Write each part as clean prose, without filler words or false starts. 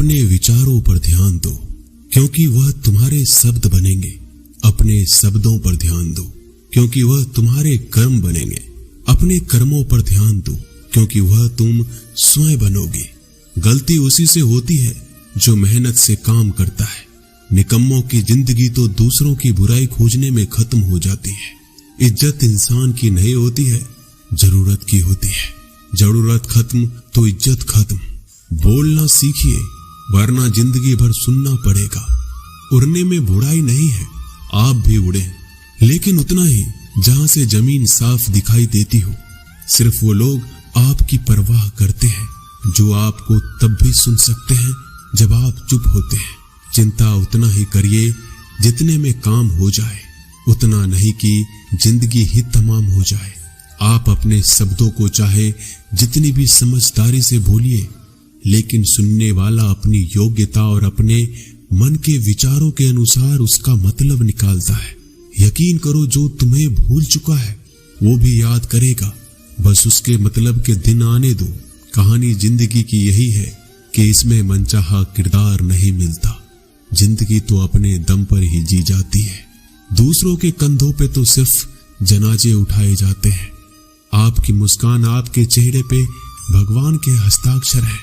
अपने विचारों पर ध्यान दो, क्योंकि वह तुम्हारे शब्द बनेंगे। अपने शब्दों पर ध्यान दो, क्योंकि वह तुम्हारे कर्म बनेंगे। अपने कर्मों पर ध्यान दो, क्योंकि वह तुम स्वयं बनोगे। गलती उसी से होती है जो मेहनत से काम करता है। निकम्मों की जिंदगी तो दूसरों की बुराई खोजने में खत्म हो जाती है। इज्जत इंसान की नहीं होती है, जरूरत की होती है। जरूरत खत्म तो इज्जत खत्म। बोलना सीखिए, वरना जिंदगी भर सुनना पड़ेगा। उड़ने में बुराई नहीं है, आप भी उड़े, लेकिन उतना ही जहां से जमीन साफ दिखाई देती हो। सिर्फ वो लोग आपकी परवाह करते हैं जो आपको तब भी सुन सकते हैं जब आप चुप होते हैं। चिंता उतना ही करिए जितने में काम हो जाए, उतना नहीं कि जिंदगी ही तमाम हो जाए। आप अपने शब्दों को चाहे जितनी भी समझदारी से बोलिए, लेकिन सुनने वाला अपनी योग्यता और अपने मन के विचारों के अनुसार उसका मतलब निकालता है। यकीन करो, जो तुम्हें भूल चुका है वो भी याद करेगा, बस उसके मतलब के दिन आने दो। कहानी जिंदगी की यही है कि इसमें मनचाहा किरदार नहीं मिलता। जिंदगी तो अपने दम पर ही जी जाती है। दूसरों के कंधों पे तो सिर्फ जनाजे उठाए जाते हैं। आपकी मुस्कान आपके चेहरे पे भगवान के हस्ताक्षर है।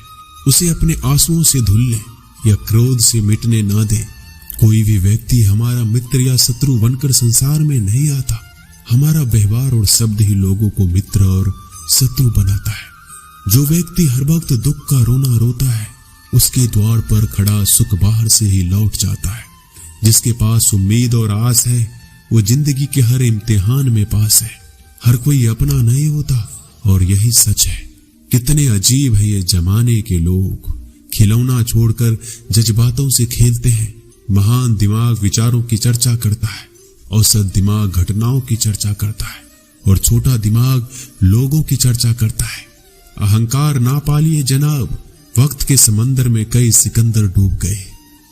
उसे अपने आंसुओं से धुल ले या क्रोध से मिटने ना दे। कोई भी व्यक्ति हमारा मित्र या शत्रु बनकर संसार में नहीं आता। हमारा व्यवहार और शब्द ही लोगों को मित्र और शत्रु बनाता है। जो व्यक्ति हर वक्त दुख का रोना रोता है, उसके द्वार पर खड़ा सुख बाहर से ही लौट जाता है। जिसके पास उम्मीद और आस है, वो जिंदगी के हर इम्तिहान में पास है। हर कोई अपना नहीं होता, और यही सच है। कितने अजीब है ये जमाने के लोग। खिलौना छोड़कर जज्बातों से खेलते हैं। महान दिमाग विचारों की चर्चा करता है, औसत दिमाग घटनाओं की चर्चा करता है, और छोटा दिमाग लोगों की चर्चा करता है। अहंकार ना पालिए जनाब, वक्त के समंदर में कई सिकंदर डूब गए।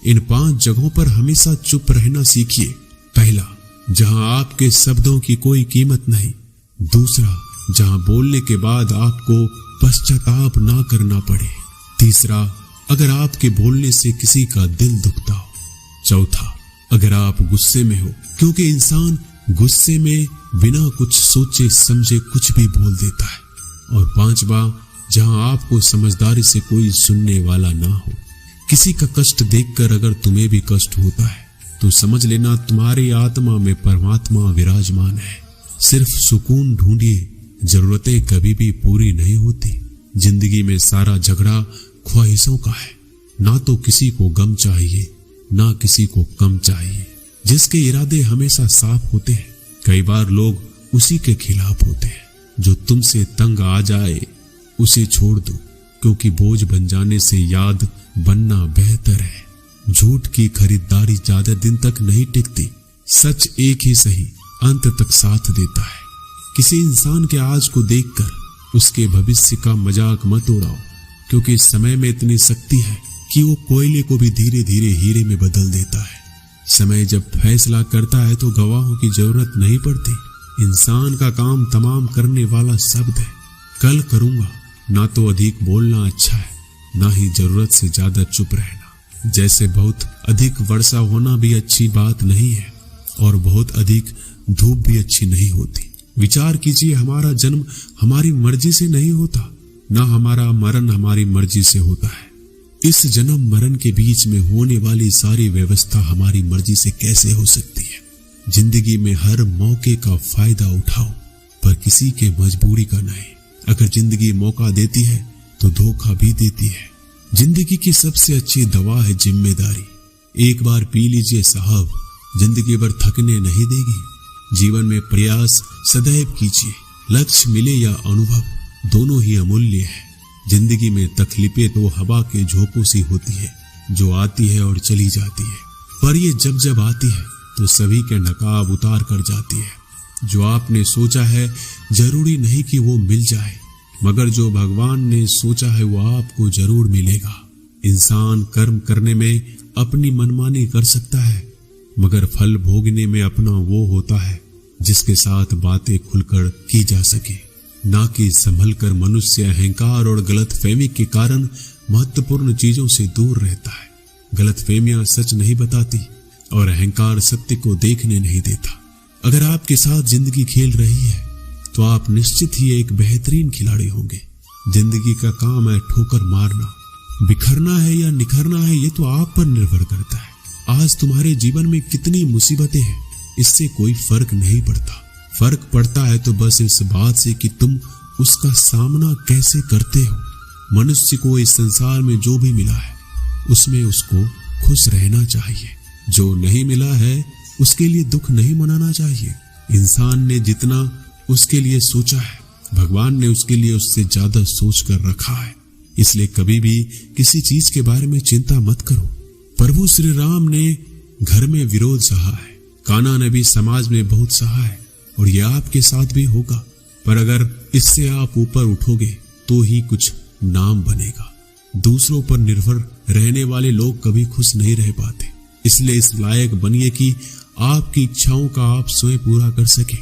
इन 5 जगहों पर हमेशा चुप रहना सीखिए। पहला, जहां आपके शब्दों की कोई कीमत नहीं। दूसरा, जहां बोलने के बाद आपको पश्चाताप ना करना पड़े। तीसरा, अगर आपके बोलने से किसी का दिल दुखता हो। चौथा, अगर आप गुस्से में हो, क्योंकि इंसान गुस्से में बिना कुछ सोचे समझे कुछ भी बोल देता है। और पांचवा, जहां आपको समझदारी से कोई सुनने वाला ना हो। किसी का कष्ट देखकर अगर तुम्हें भी कष्ट होता है तो समझ लेना तुम्हारी आत्मा में परमात्मा विराजमान है। सिर्फ सुकून ढूंढिए, जरूरतें कभी भी पूरी नहीं होती। जिंदगी में सारा झगड़ा ख्वाहिशों का है। ना तो किसी को गम चाहिए, ना किसी को कम चाहिए। जिसके इरादे हमेशा साफ होते हैं, कई बार लोग उसी के खिलाफ होते हैं। जो तुमसे तंग आ जाए उसे छोड़ दो, क्योंकि बोझ बन जाने से याद बनना बेहतर है। झूठ की खरीदारी ज्यादा दिन तक नहीं टिकती। सच एक ही सही अंत तक साथ देता है। किसी इंसान के आज को देखकर उसके भविष्य का मजाक मत उड़ाओ, क्योंकि समय में इतनी शक्ति है कि वो कोयले को भी धीरे धीरे हीरे में बदल देता है। समय जब फैसला करता है तो गवाहों की जरूरत नहीं पड़ती। इंसान का काम तमाम करने वाला शब्द है। कल करूंगा, ना तो अधिक बोलना अच्छा है, ना ही जरूरत से ज्यादा चुप रहना। जैसे बहुत अधिक वर्षा होना भी अच्छी बात नहीं है, और बहुत अधिक धूप भी अच्छी नहीं होती। विचार कीजिए, हमारा जन्म हमारी मर्जी से नहीं होता, ना हमारा मरण हमारी मर्जी से होता है। इस जन्म मरण के बीच में होने वाली सारी व्यवस्था हमारी मर्जी से कैसे हो सकती है। जिंदगी में हर मौके का फायदा उठाओ, पर किसी के मजबूरी का नहीं। अगर जिंदगी मौका देती है तो धोखा भी देती है। जिंदगी की सबसे अच्छी दवा है जिम्मेदारी। एक बार पी लीजिए साहब, जिंदगी भर थकने नहीं देगी। जीवन में प्रयास सदैव कीजिए। लक्ष्य मिले या अनुभव, दोनों ही अमूल्य है। जिंदगी में तकलीफें तो हवा के झोंकों सी होती है, जो आती है और चली जाती है, पर ये जब जब आती है तो सभी के नकाब उतार कर जाती है। जो आपने सोचा है जरूरी नहीं कि वो मिल जाए, मगर जो भगवान ने सोचा है वो आपको जरूर मिलेगा। इंसान कर्म करने में अपनी मनमानी कर सकता है, मगर फल भोगने में अपना वो होता है जिसके साथ बातें खुलकर की जा सके, ना कि संभल कर। मनुष्य अहंकार और गलतफहमी के कारण महत्वपूर्ण चीजों से दूर रहता है। गलतफहमियां सच नहीं बताती और अहंकार सत्य को देखने नहीं देता। अगर आपके साथ जिंदगी खेल रही है तो आप निश्चित ही एक बेहतरीन खिलाड़ी होंगे। जिंदगी का काम है ठोकर मारना, बिखरना है या निखरना है ये तो आप पर निर्भर करता है। आज तुम्हारे जीवन में कितनी मुसीबतें हैं, इससे कोई फर्क नहीं पड़ता। फर्क पड़ता है तो बस इस बात से कि तुम उसका सामना कैसे करते हो। मनुष्य को इस संसार में जो भी मिला है उसमें उसको खुश रहना चाहिए। जो नहीं मिला है उसके लिए दुख नहीं मनाना चाहिए। इंसान ने जितना उसके लिए सोचा है, भगवान ने उसके लिए उससे ज्यादा सोच कर रखा है। इसलिए कभी भी किसी चीज के बारे में चिंता मत करो। प्रभु श्री राम ने घर में विरोध सहा है, कान्हा ने भी समाज में बहुत सहा है और यह आपके साथ भी होगा। पर अगर इससे आप ऊपर उठोगे तो ही कुछ नाम बनेगा। दूसरों पर निर्भर रहने वाले लोग कभी खुश नहीं रह पाते। इसलिए इस लायक बनिए कि आपकी इच्छाओं का आप स्वयं पूरा कर सके।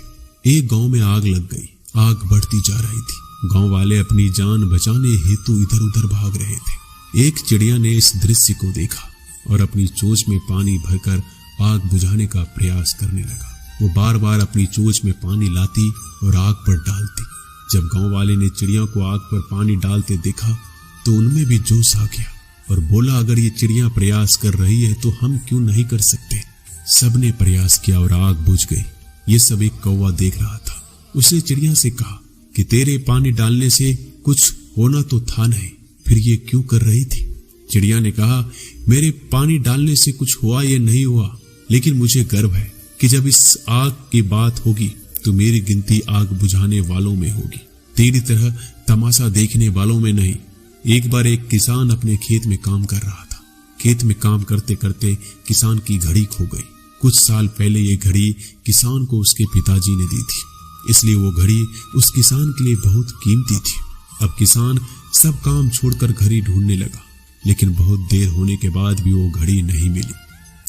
एक गांव में आग लग गई। आग बढ़ती जा रही थी। गांव वाले अपनी जान बचाने हेतु इधर उधर भाग रहे थे। एक चिड़िया ने इस दृश्य को देखा और अपनी चोंच में पानी भरकर आग बुझाने का प्रयास करने लगा। वो बार बार अपनी चोंच में पानी लाती और आग पर डालती। जब गांव वाले ने चिड़िया को आग पर पानी डालते देखा तो उनमें भी जोश आ गया और बोला, अगर ये चिड़िया प्रयास कर रही है तो हम क्यों नहीं कर सकते। सबने प्रयास किया और आग बुझ गई। ये सब एक कौवा देख रहा था। उसने चिड़िया से कहा कि तेरे पानी डालने से कुछ होना तो था नहीं, फिर ये क्यों कर रही थी। चिड़िया ने कहा, मेरे पानी डालने से कुछ हुआ या नहीं हुआ, लेकिन मुझे गर्व है कि जब इस आग की बात होगी तो मेरी गिनती आग बुझाने वालों में होगी, तेरी तरह तमाशा देखने वालों में नहीं। एक बार एक किसान अपने खेत में काम कर रहा था। खेत में काम करते करते किसान की घड़ी खो गई। कुछ साल पहले ये घड़ी किसान को उसके पिताजी ने दी थी, इसलिए वो घड़ी उस किसान के लिए बहुत कीमती थी। अब किसान सब काम छोड़कर घड़ी ढूंढने लगा, लेकिन बहुत देर होने के बाद भी वो घड़ी नहीं मिली।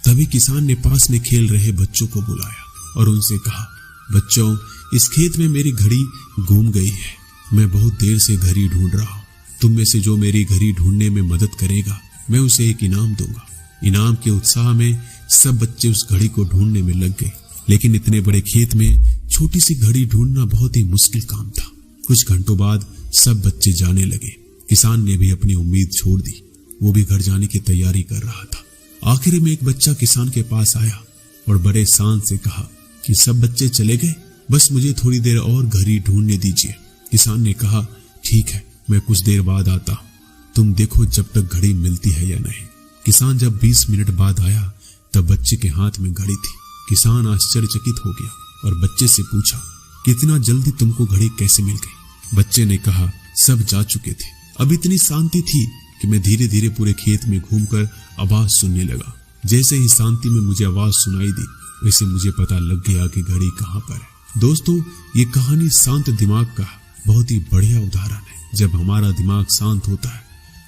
तभी किसान ने पास में खेल रहे बच्चों को बुलाया और उनसे कहा, बच्चों, इस खेत में मेरी घड़ी गुम गई है। मैं बहुत देर से घड़ी ढूंढ रहा हूँ। तुम में से जो मेरी घड़ी ढूंढने में मदद करेगा, मैं उसे एक इनाम दूंगा। इनाम के उत्साह में सब बच्चे उस घड़ी को ढूंढने में लग गए, लेकिन इतने बड़े खेत में छोटी सी घड़ी ढूंढना बहुत ही मुश्किल काम था। कुछ घंटों बाद सब बच्चे जाने लगे। किसान ने भी अपनी उम्मीद छोड़ दी। वो भी घर जाने की तैयारी कर रहा था। आखिर में एक बच्चा किसान के पास आया और बड़े शान से कहा कि सब बच्चे चले गए, बस मुझे थोड़ी देर और घड़ी ढूंढने दीजिए। किसान ने कहा, ठीक है, मैं कुछ देर बाद आता हूँ, तुम देखो जब तक घड़ी मिलती है या नहीं। किसान जब 20 मिनट बाद आया तब बच्चे के हाथ में घड़ी थी। किसान आश्चर्यचकित हो गया और बच्चे से पूछा, कितना जल्दी तुमको घड़ी कैसे मिल गई। बच्चे ने कहा, सब जा चुके थे। अब इतनी शांति थी कि मैं धीरे धीरे पूरे खेत में घूमकर आवाज सुनने लगा। जैसे ही शांति में मुझे आवाज सुनाई दी, वैसे मुझे पता लग गया कि घड़ी कहाँ पर है। दोस्तों, ये कहानी शांत दिमाग का बहुत ही बढ़िया उदाहरण है। जब हमारा दिमाग शांत होता है,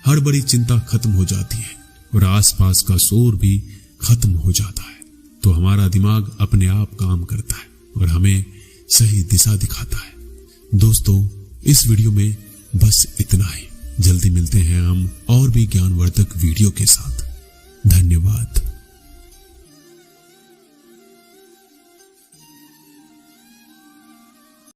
हर बड़ी चिंता खत्म हो जाती है और आसपास का शोर भी खत्म हो जाता है, तो हमारा दिमाग अपने आप काम करता है और हमें सही दिशा दिखाता है। दोस्तों, इस वीडियो में बस इतना ही। जल्दी मिलते हैं हम और भी ज्ञानवर्धक वीडियो के साथ। धन्यवाद।